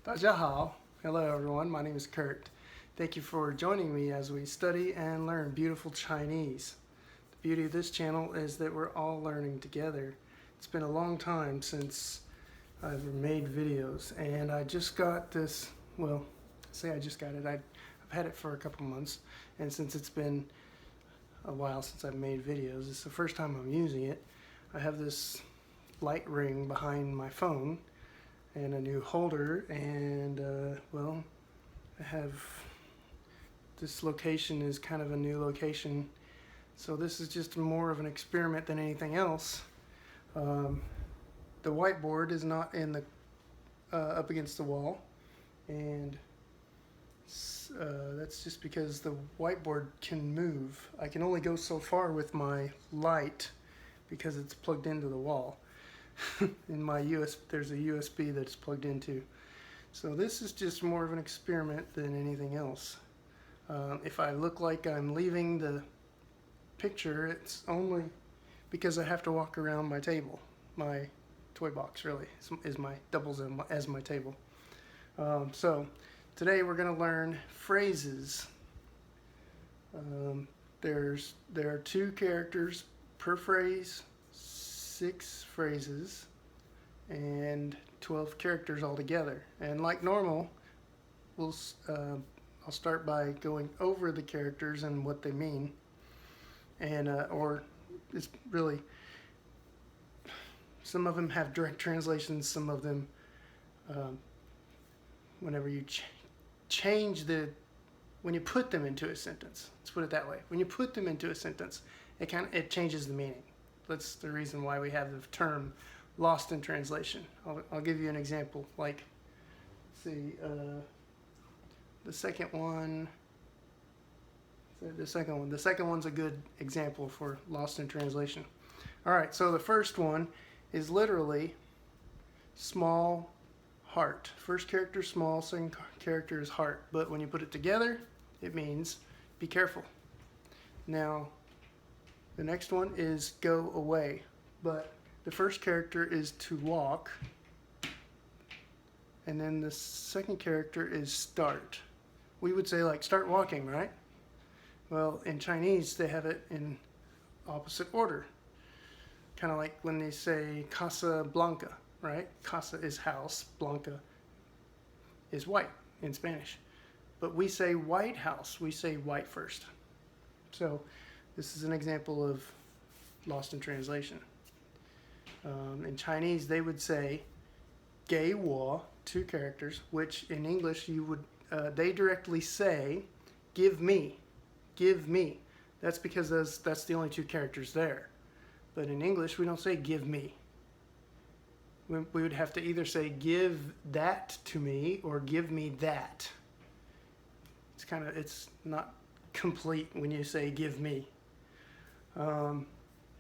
大家好. Hello everyone, my name is Kurt. Thank you for joining me as we study and learn beautiful Chinese. The beauty of this channel is that we're all learning together. It's been a long time since I've made videos, and I just got this, well, I just got it. I've had it for a couple months, and since it's been a while since I've made videos, it's the first time I'm using it. I have this light ring behind my phone and a new holder, and well, I have this location is kind of a new location, so this is just more of an experiment than anything else. The whiteboard is not in the up against the wall, and that's just because the whiteboard can move. I can only go so far with my light because it's plugged into the wall. In my there's a USB that's plugged into. So this is just more of an experiment than anything else. If I look like I'm leaving the picture, it's only because I have to walk around my table. My toy box really doubles as my table. So today we're going to learn phrases. There are 2 characters per phrase, 6 phrases, and 12 characters altogether. And like normal, I'll start by going over the characters and what they mean, and or it's really, some of them have direct translations, some of them whenever you change when you put them into a sentence, let's put it that way, when you put them into a sentence, it changes the meaning. That's the reason why we have the term lost in translation. I'll give you an example. Like, let's see, the second one's a good example for lost in translation. All right, so the first one is literally small heart. First character small, second character is heart. But when you put it together, it means be careful. Now, the next one is go away, but the first character is to walk, and then the second character is start. We would say like start walking, right? Well, in Chinese they have it in opposite order, kind of like when they say Casa Blanca, right? Casa is house, Blanca is white in Spanish, but we say White House, we say white first. So this is an example of lost in translation. In Chinese, they would say "给我," 2 characters, which in English they directly say "give me," "give me." That's because that's the only 2 characters there. But in English, we don't say "give me." We would have to either say "give that to me" or "give me that." It's not complete when you say "give me." All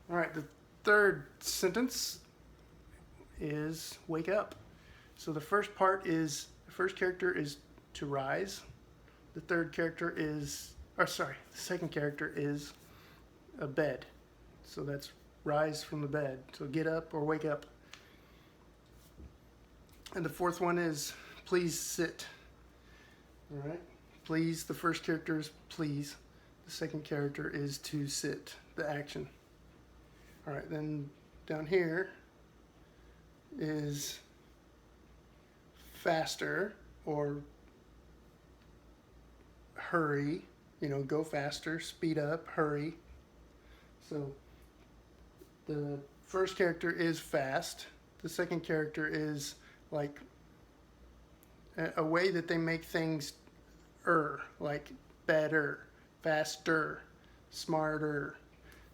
right, the third sentence is wake up. So the first character is to rise. The second character is a bed. So that's rise from the bed. So get up or wake up. And the fourth one is please sit. All right, please, the first character is please. The second character is to sit, the action. All right, then down here is faster or hurry, go faster, speed up, hurry. So the first character is fast. The second character is like a way that they make things like better, faster, smarter.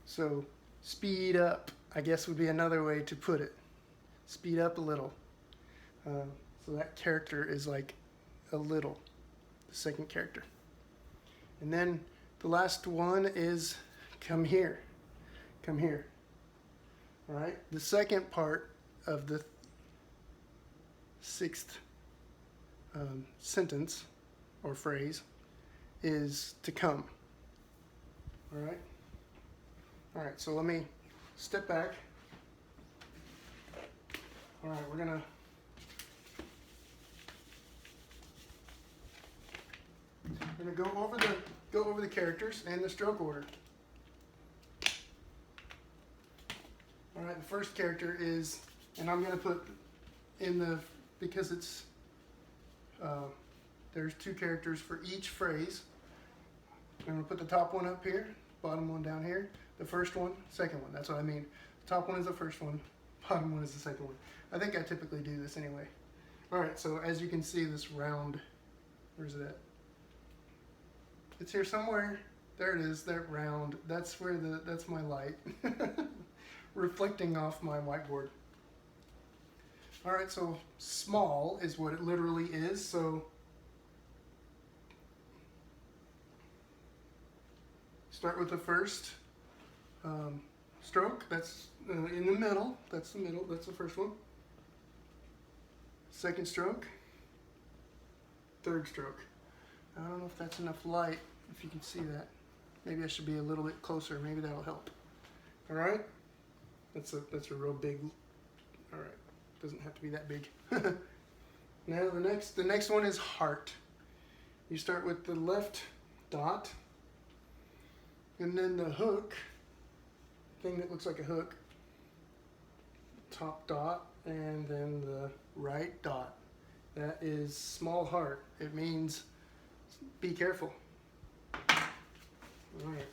So speed up, I guess, would be another way to put it. Speed up a little. So that character is like a little, the second character. And then the last one is come here. Come here. All right. The second part of the 6th sentence or phrase is to come. All right. All right, so let me step back. All right, we're gonna We're gonna go over the characters and the stroke order. All right, the first character is, and I'm gonna put in the, because it's there's two characters for each phrase. I'm gonna put the top one up here, bottom one down here. The first one, second one. That's what I mean. The top one is the first one, bottom one is the second one. I think I typically do this anyway. All right, so as you can see, this round, where's it at? It's here somewhere. There it is, that round. That's where that's my light. Reflecting off my whiteboard. All right, so small is what it literally is. So start with the first stroke. That's in the middle. That's the middle. That's the first one. Second stroke. Third stroke. I don't know if that's enough light, if you can see that. Maybe I should be a little bit closer. Maybe that'll help. All right. That's a real big. All right. Doesn't have to be that big. Now the next one is heart. You start with the left dot, and then the hook, thing that looks like a hook, top dot, and then the right dot. That is small heart. It means be careful. All right.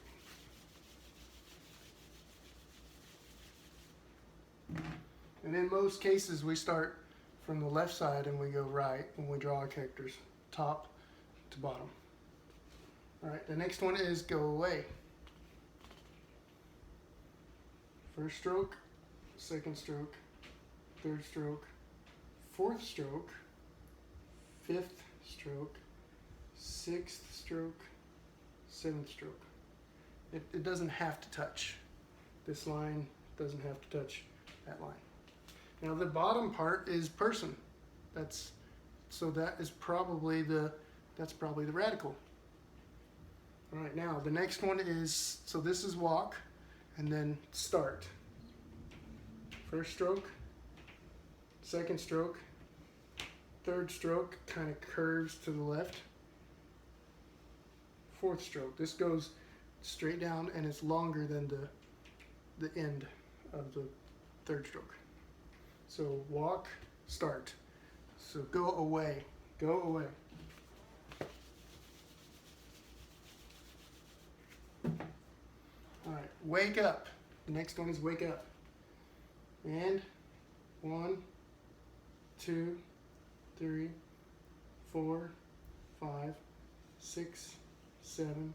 And in most cases, we start from the left side and we go right when we draw our characters, top to bottom. All right, the next one is go away. First stroke, second stroke, third stroke, fourth stroke, fifth stroke, sixth stroke, seventh stroke. It doesn't have to touch. This line doesn't have to touch that line. Now the bottom part is person. That is probably the radical. All right, now the next one is, so this is walk, and then start. First stroke, second stroke, third stroke kind of curves to the left. Fourth stroke. This goes straight down and it's longer than the end of the third stroke. So walk, start. So go away, go away. All right, wake up. The next one is wake up. And 1, 2, 3, 4, 5, 6, 7,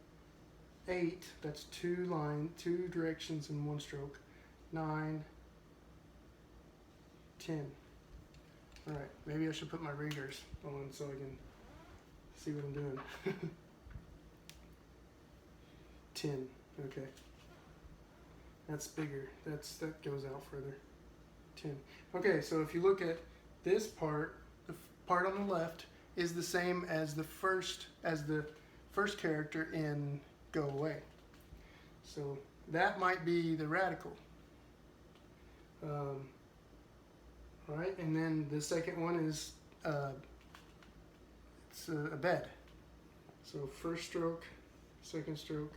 8. That's two directions in one stroke. 9, 10. All right, maybe I should put my readers on so I can see what I'm doing. 10. Okay. That's bigger. That goes out further. 10. Okay, so if you look at this part, the part on the left is the same as the first character in Go Away. So that might be the radical. Right, and then the second one is it's a bed. So first stroke, second stroke,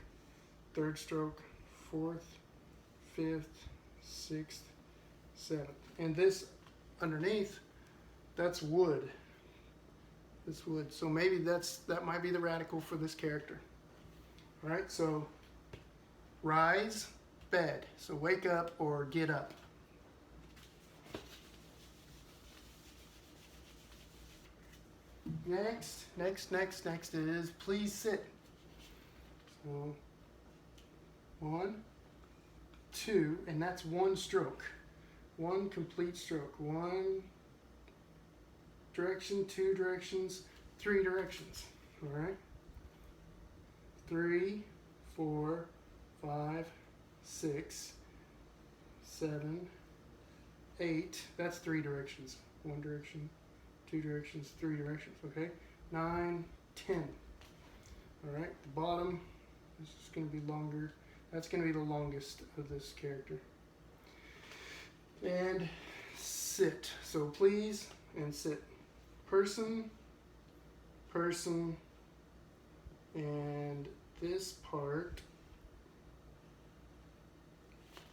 third stroke, fourth, fifth, sixth, seventh. And this underneath, that's wood. This wood. So maybe that might be the radical for this character. All right, so rise, bed. So wake up or get up. Next is please sit. So 1, 2, and that's one stroke. One complete stroke. One direction, two directions, three directions. All right. 3, 4, 5, 6, 7, 8. That's three directions. One direction, two directions, three directions. Okay. 9, 10. All right. The bottom is just going to be longer. That's going to be the longest of this character. And sit. So please and sit. Person, person, And this part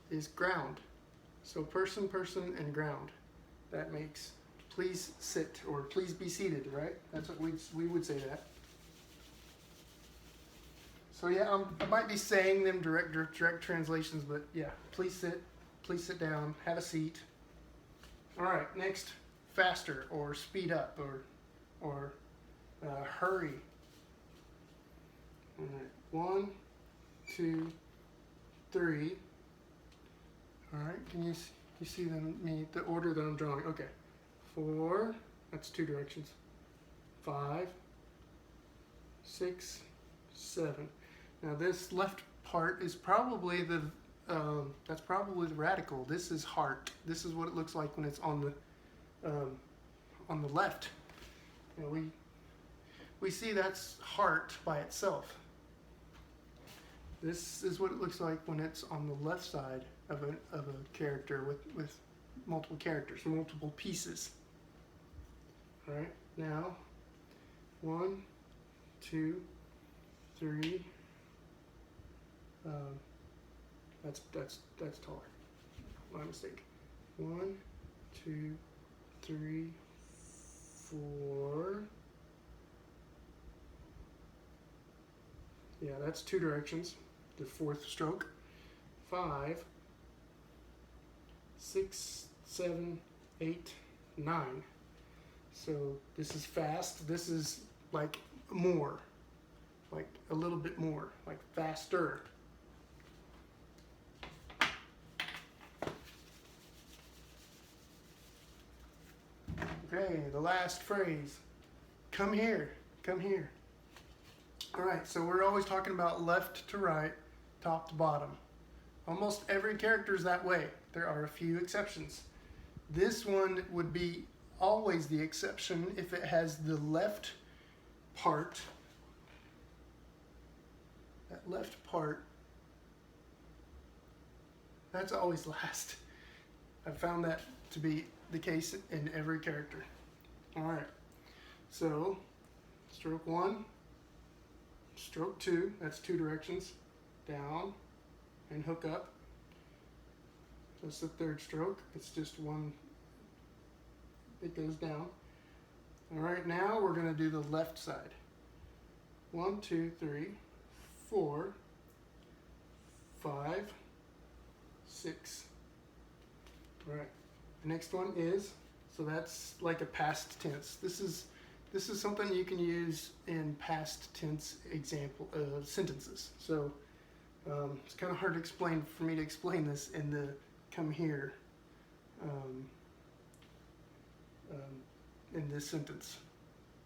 is ground. So person, person, and ground. That makes please sit or please be seated, right? That's what we would say that. So yeah, I might be saying them direct translations, but yeah, please sit down, have a seat. All right, next, faster or speed up or hurry. All right, 1, 2, 3. All right, can you see the order that I'm drawing? Okay, 4. That's 2 directions. 5, 6, 7. Now this left part is probably that's probably the radical. This is heart. This is what it looks like when it's on the left. You know, we see that's heart by itself. This is what it looks like when it's on the left side of a character with multiple characters, multiple pieces. All right, now 1, 2, 3. That's taller. My mistake. 1, 2, 3, 4. Yeah, that's 2 directions. The 4th stroke. 5, 6, 7, 8, 9. So this is fast. This is like more, like a little bit more, like faster. Okay, the last phrase. Come here, come here. All right, so we're always talking about left to right, top to bottom. Almost every character is that way. There are a few exceptions. This one would be always the exception if it has the left part. That left part, that's always last. I've found that to be the case in every character. All right, so stroke 1, stroke 2, that's 2 directions, down and hook up. That's the 3rd stroke. It's just one, it goes down. All right, now we're gonna do the left side. 1, 2, 3, 4, 5, 6. All right, the next one is, so that's like a past tense. This is something you can use in past tense example sentences. So it's kind of hard to explain for me to explain this in the come here in this sentence,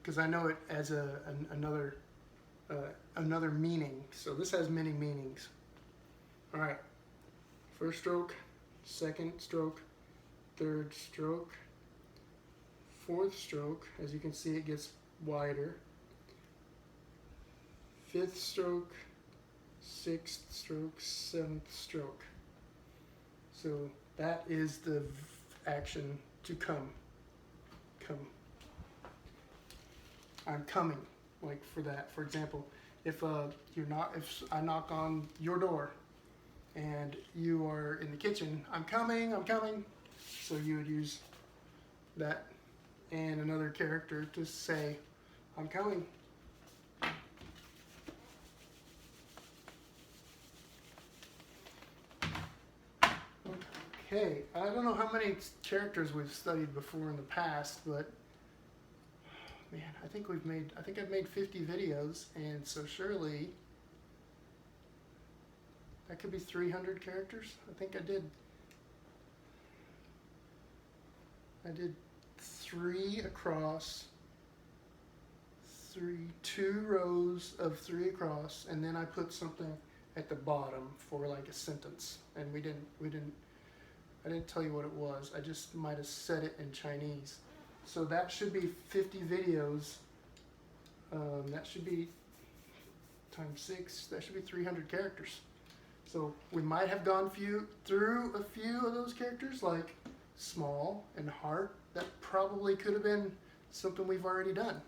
because I know it as another meaning. So this has many meanings. All right, 1st stroke, 2nd stroke, 3rd stroke, 4th stroke. As you can see, it gets wider. 5th stroke, 6th stroke, 7th stroke. So that is the action to come. Come. I'm coming. Like for that, for example, if I knock on your door and you are in the kitchen, I'm coming. So you would use that and another character to say, I'm coming. Okay, I don't know how many characters we've studied before in the past, but man, I think I've made 50 videos, and so surely that could be 300 characters. I think I did 3 across, 2 rows of 3 across, and then I put something at the bottom for like a sentence, and I didn't tell you what it was. I just might have said it in Chinese. So that should be 50 videos. That should be times 6. That should be 300 characters. So we might have gone through a few of those characters, like small and heart. That probably could have been something we've already done.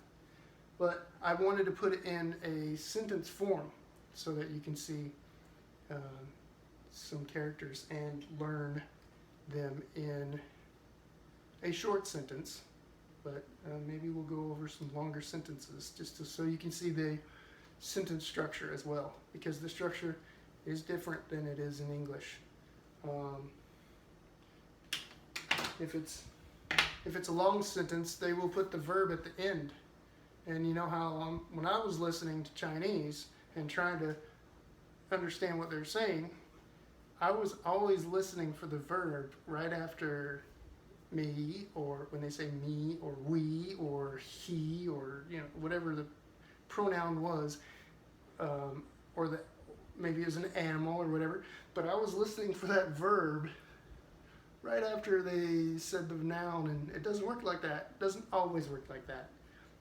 but I wanted to put it in a sentence form so that you can see some characters and learn them in a short sentence. But maybe we'll go over some longer sentences so you can see the sentence structure as well, because the structure is different than it is in English. If it's a long sentence, they will put the verb at the end. And you know how when I was listening to Chinese and trying to understand what they're saying, I was always listening for the verb right after me, or when they say me or we or he, or whatever the pronoun was, or that maybe it was an animal or whatever, but I was listening for that verb right after they said the noun, and it doesn't work like that. It doesn't always work like that.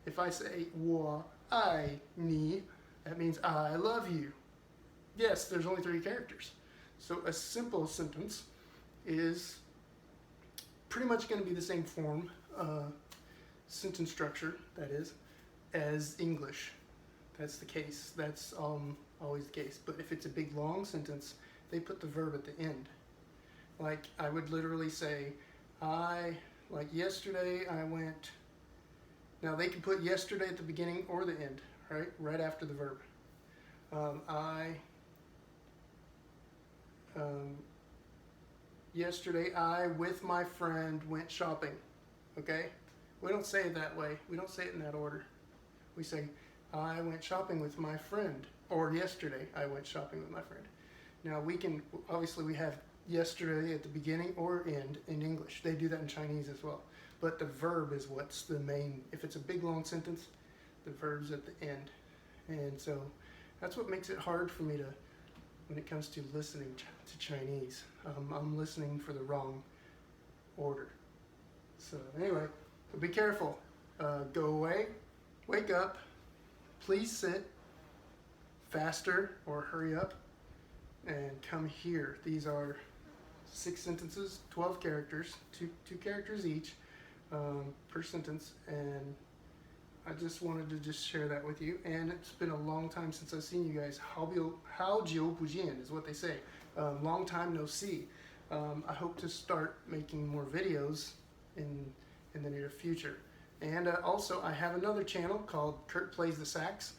If I say 我爱你, that means I love you. Yes, there's only 3 characters. So a simple sentence is pretty much going to be the same form, sentence structure, that is, as English. That's the case. That's always the case. But if it's a big long sentence, they put the verb at the end. Like I would literally say, like yesterday I went. Now they can put yesterday at the beginning or the end, right? Right after the verb. Yesterday I, with my friend, went shopping. Okay? We don't say it that way. We don't say it in that order. We say, I went shopping with my friend. Or yesterday I went shopping with my friend. Now obviously we have yesterday at the beginning or end in English. They do that in Chinese as well. But the verb is what's the main. If it's a big long sentence, the verb's at the end. And so that's what makes it hard for me when it comes to listening to Chinese. I'm listening for the wrong order. So anyway, be careful. Go away, wake up, please sit, faster or hurry up, and come here. These are 6 sentences, 12 characters, two characters each per sentence, and I just wanted to share that with you. And it's been a long time since I've seen you guys. 好久不见 is what they say. Long time no see. I hope to start making more videos in the near future. And also, I have another channel called Kurt Plays the Sax.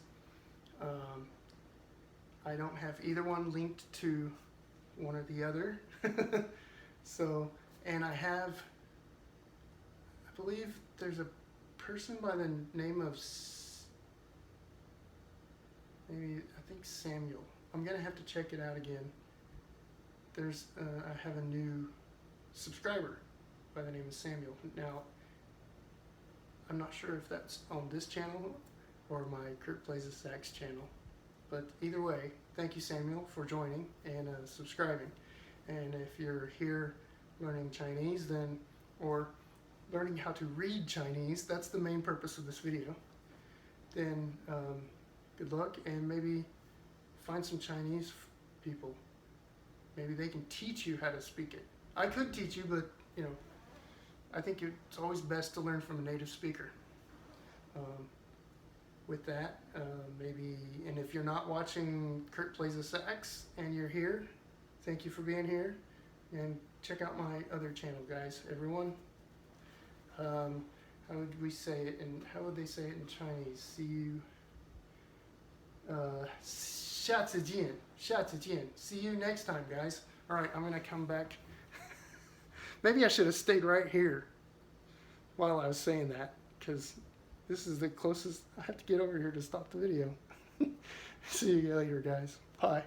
I don't have either one linked to one or the other. So, and I believe there's a person by the name of I think Samuel. I'm gonna have to check it out again. I have a new subscriber by the name of Samuel. Now, I'm not sure if that's on this channel or my Kurt Plays the Sax channel, but either way, thank you, Samuel, for joining and subscribing. And if you're here learning Chinese, or learning how to read Chinese, that's the main purpose of this video, then good luck, and maybe find some Chinese people. Maybe they can teach you how to speak it. I could teach you, but I think it's always best to learn from a native speaker. With that, and if you're not watching Kurt Plays the Sax and you're here, thank you for being here, and check out my other channel, guys. Everyone, how would we say it, and how would they say it in Chinese? See you. 下次见. See you next time, guys. All right, I'm gonna come back. Maybe I should have stayed right here while I was saying that, because this is the closest. I have to get over here to stop the video. See you later, guys. Bye.